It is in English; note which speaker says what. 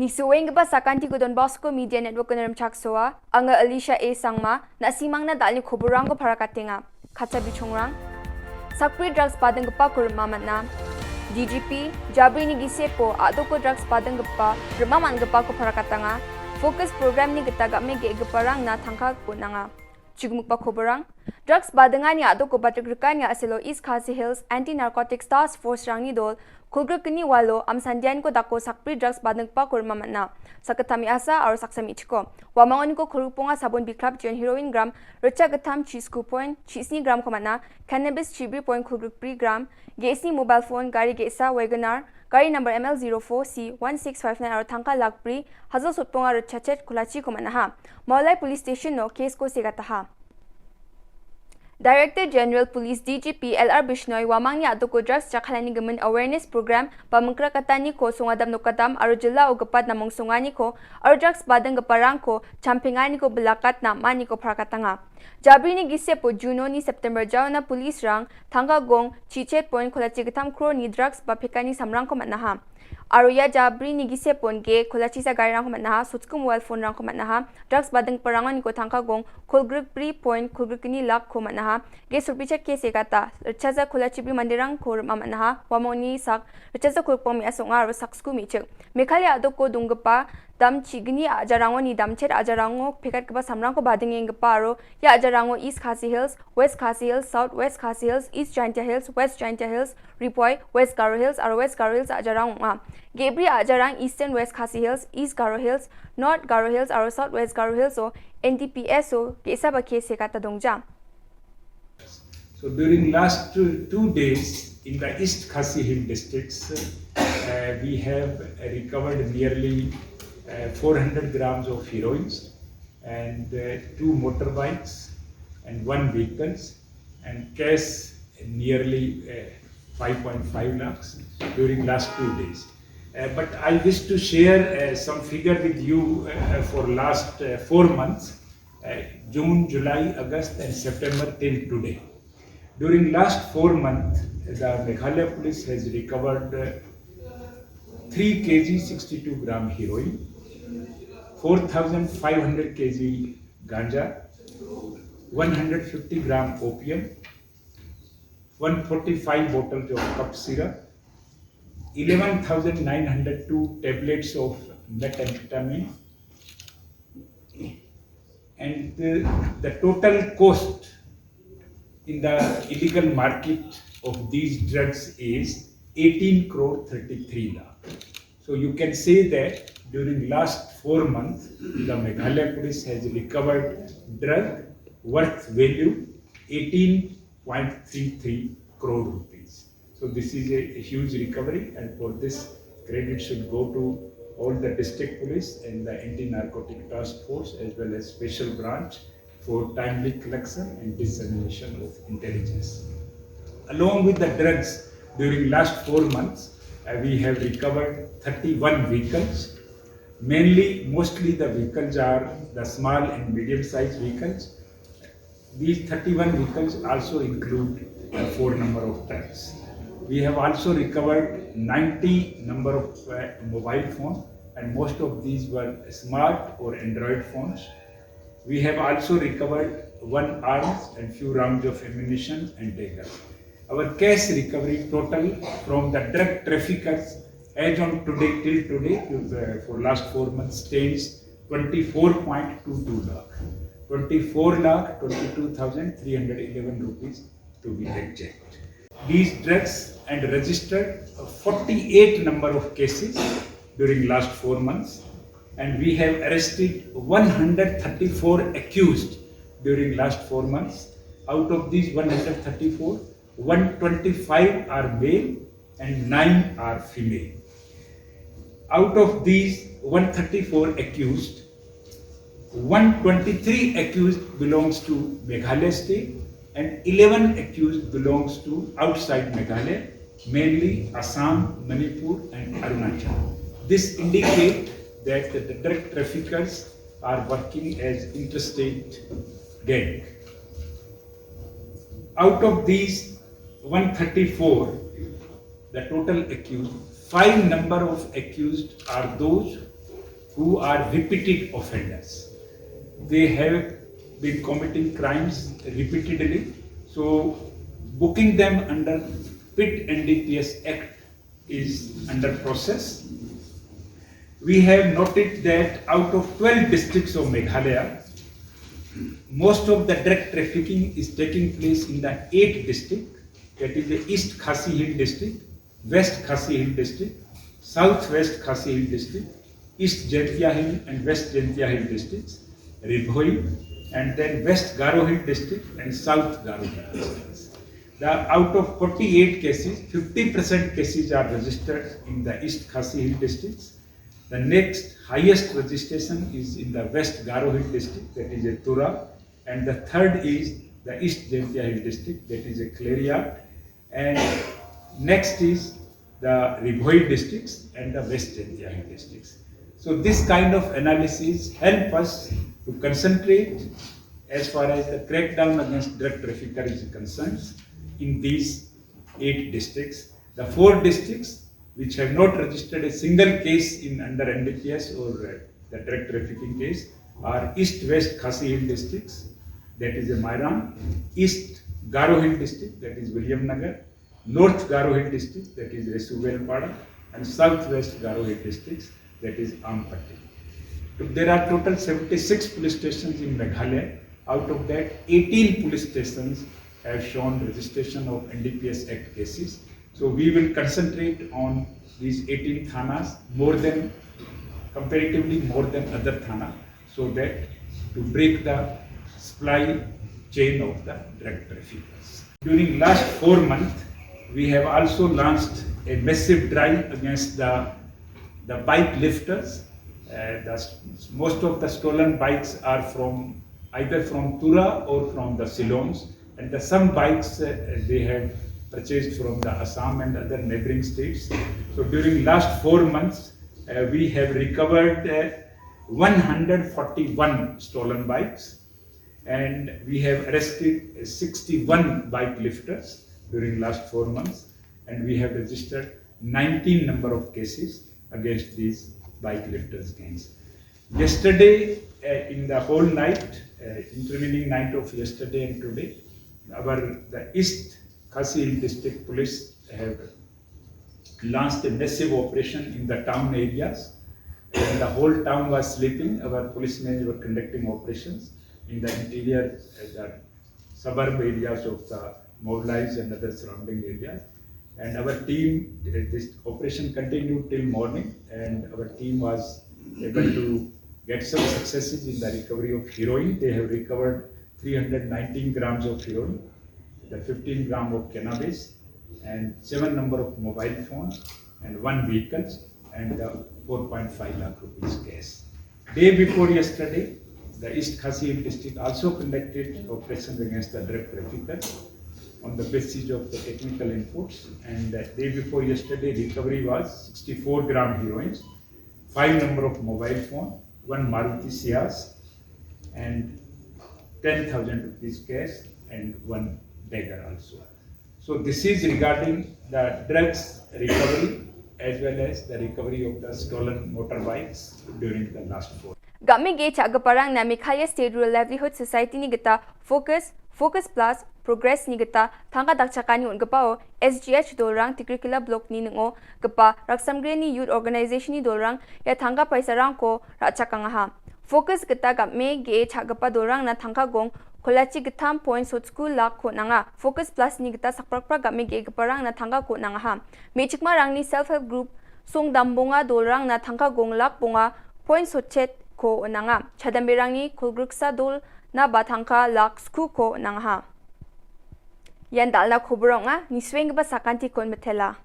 Speaker 1: Nisuweng ba Salantini Don Bosco Media Network ko chaksoa, anga Alicia A. Sangma, na simang na dali Koborang ko para katinga. Katsa bichongrang. Sakpri drugs padang gapa kurmamat na. DGP, Jabri ni gisepo, ato ko drugs padang gapa, rumaman gapa ko para katanga. Focus program ni gitaga me geparang na tangkag po na nga. Chigmuk pa Koborang. Drugs badangan ni ato ko patrikrikan nga asilo East Khasi Hills Anti-Narcotics Task Force rang ni dol, kulgur kini walo am sandian ko dako sakpri drugs badang pa kurmamat na. Sa katami asa aro saksami ichiko. Wamangon ko kurupunga sabon biklab jon heroin gram, recha gatam cheese coupon, cheese ni gram komana, cannabis chibri point kulgur pri gram, GSni mobile phone gari gesa Wagonar, gari number ML04C1659 aro tangka lakpri, hazal sutpunga recha chet kulachi komana ha. Maulai police station no case ko sigata ha. Director General Police DGP LR Bishnoy wamang ni ato ko drugs chakhalani gaman awareness program pamangkra katani ko sungadam nukadam aro jila o gapat na mong sungani ko aro drugs badang gaparang ko champingani ko belakat na mani ko prakatanga. Jabri ni gise po Juno ni September jaw na police rang tangga gong chichet point kulachi gatam kro ni drugs bapikani samrang ko manaha. Aruya Jabri ni gise pon ge kulachi sa gari rang ko manaha sutskum mobile phone rang ko manaha drugs badang parangan ko tangka gong kulgruk pri point kulgruk ni lak ko manaha ge surpicha ke sekata chaza kulachi bi mandirang ko mamanaha wamoni sak chaza kulpom mi asonga aro saksku mi chek Meghalaya adok ko dunggapa dam chigni ajarango ni damchet ajarango pekat kaba samrang ko bading eng gaparo ya ajarango East Khasi Hills, West Khasi Hills, South West Khasi Hills, East Jaintia Hills, West Jaintia Hills, Ripoy, West Garo Hills, aro West Garo Hills ajarang Gebri ajarang Eastern West Khasi Hills, East Garo Hills, North Garo Hills, aro South West Garo Hills o NTPS o kesa ba kese kata dongja.
Speaker 2: So during last 2 days in the East Khasi Hill districts, we have recovered nearly 400 grams of heroins and 2 motorbikes and 1 vehicles and cash nearly 5.5 lakhs during last 2 days. But I wish to share some figure with you for last 4 months, June, July, August and September till today. During last 4 months, the Meghalaya police has recovered 3 kg 62 gram heroin, 4,500 kg ganja, 150 gram opium, 145 bottles of cough syrup, 11,902 tablets of methamphetamine, and the total cost in the illegal market of these drugs is 18 crore 33 lakh. So you can say that during last 4 months, the Meghalaya police has recovered drug worth value 18.33 crore rupees. So this is a huge recovery, and for this credit should go to all the district police and the anti-narcotic task force as well as special branch for timely collection and dissemination of intelligence. Along with the drugs, during last 4 months, we have recovered 31 vehicles. Mostly the vehicles are the small and medium-sized vehicles. These 31 vehicles also include 4 number of trucks. We have also recovered 90 number of mobile phones, and most of these were smart or Android phones. We have also recovered 1 arms and few rounds of ammunition and dagger. Our cash recovery total from the drug traffickers as on today till today for last 4 months stands 24.22 lakh. 24,22,311 rupees to be exact. These drugs and registered 48 number of cases during last 4 months, and we have arrested 134 accused during last 4 months. Out of these 134, 125 are male and 9 are female. Out of these 134 accused, 123 accused belongs to Meghalaya state and 11 accused belongs to outside Meghalaya, mainly Assam, Manipur and Arunachal. This indicates that the drug traffickers are working as interstate gang. Out of these 134, the total accused, 5 number of accused are those who are repeated offenders. They have been committing crimes repeatedly, so booking them under PIT NDPS Act is under process. We have noted that out of 12 districts of Meghalaya, most of the drug trafficking is taking place in the 8th district, that is the East Khasi Hill district, West Khasi Hill district, Southwest Khasi Hill district, East Jaintia Hill and West Jaintia Hill districts, Ribhoi, and then West Garo Hill district and South Garo Hill districts. Out of 48 cases, 50% cases are registered in the East Khasi Hill districts. The next highest registration is in the West Garo Hill district, that is a Tura, and the third is the East Jaintia Hill district, that is a Cleria, and next is the Ribhoi districts and the West Jaintia Hill districts. So this kind of analysis help us to concentrate as far as the crackdown against drug traffickers is concerned in these 8 districts. The 4 districts which have not registered a single case in under NDPS or the drug trafficking case are East-West Khasi Hill districts, that is a Mairan, East Garo Hill district, that is William Nagar, North Garo Hill district, that is Resuvelpada, and Southwest Garo Hill districts, that is Ampatti. There are total 76 police stations in Meghalaya. Out of that, 18 police stations have shown registration of NDPS Act cases. So we will concentrate on these 18 thanas comparatively more than other thana, so that to break the supply chain of the drug traffickers. During last 4 months, we have also launched a massive drive against the bike lifters. Most of the stolen bikes are from either from Tura or from the Shillongs, and some bikes they have purchased from the Assam and other neighboring states. So during last 4 months, we have recovered 141 stolen bikes, and we have arrested 61 bike lifters during last 4 months, and we have registered 19 number of cases against these bike lifters gangs. Yesterday, in the whole night, intervening night of yesterday and today, the East Khasi Hill District Police have launched a massive operation in the town areas. When the whole town was sleeping, our policemen were conducting operations in the interior, the suburb areas of the Mobilized and other surrounding areas. And our team, this operation continued till morning, and our team was able to get some successes in the recovery of heroin. They have recovered 319 grams of heroin, the 15 gram of cannabis, and 7 number of mobile phones, and 1 vehicle, and 4.5 lakh rupees cash. Day before yesterday, the East Khasi Hill district also conducted operations against the drug traffickers on the basis of the technical inputs, and day before yesterday, recovery was 64 gram heroin, 5 number of mobile phone, 1 Maruti Ciaz, and 10,000 rupees cash, and 1 dagger also. So this is regarding the drugs recovery as well as the recovery of the stolen motorbikes during the last 4.
Speaker 1: Gami ge Koborang na Meghalaya State Rural Livelihood Society ni gita Focus Plus Progress ni gita thangka dakchakani un gapao SGH dolrang Tikrikila block ni ngo gapa Raksamgre ni youth organization ni dolrang ya thangka paisarang ko rachakanga ha. Focus gita game ge chagapa dolrang na thangka gong Kolachi gitam points hot school lak ko nanga Focus Plus ni gita sakprakpra game ge gaparang na thangka ko nanga ha. Mechikma rang ni self help group song dambonga dolrang na thangka gong lak bonga points hot chat ko nanga chadambirang ni kulgruksa dol na batangka lak sku ko nanga ha. Yan dal na Koborang ni swing ba sakanti kon metela.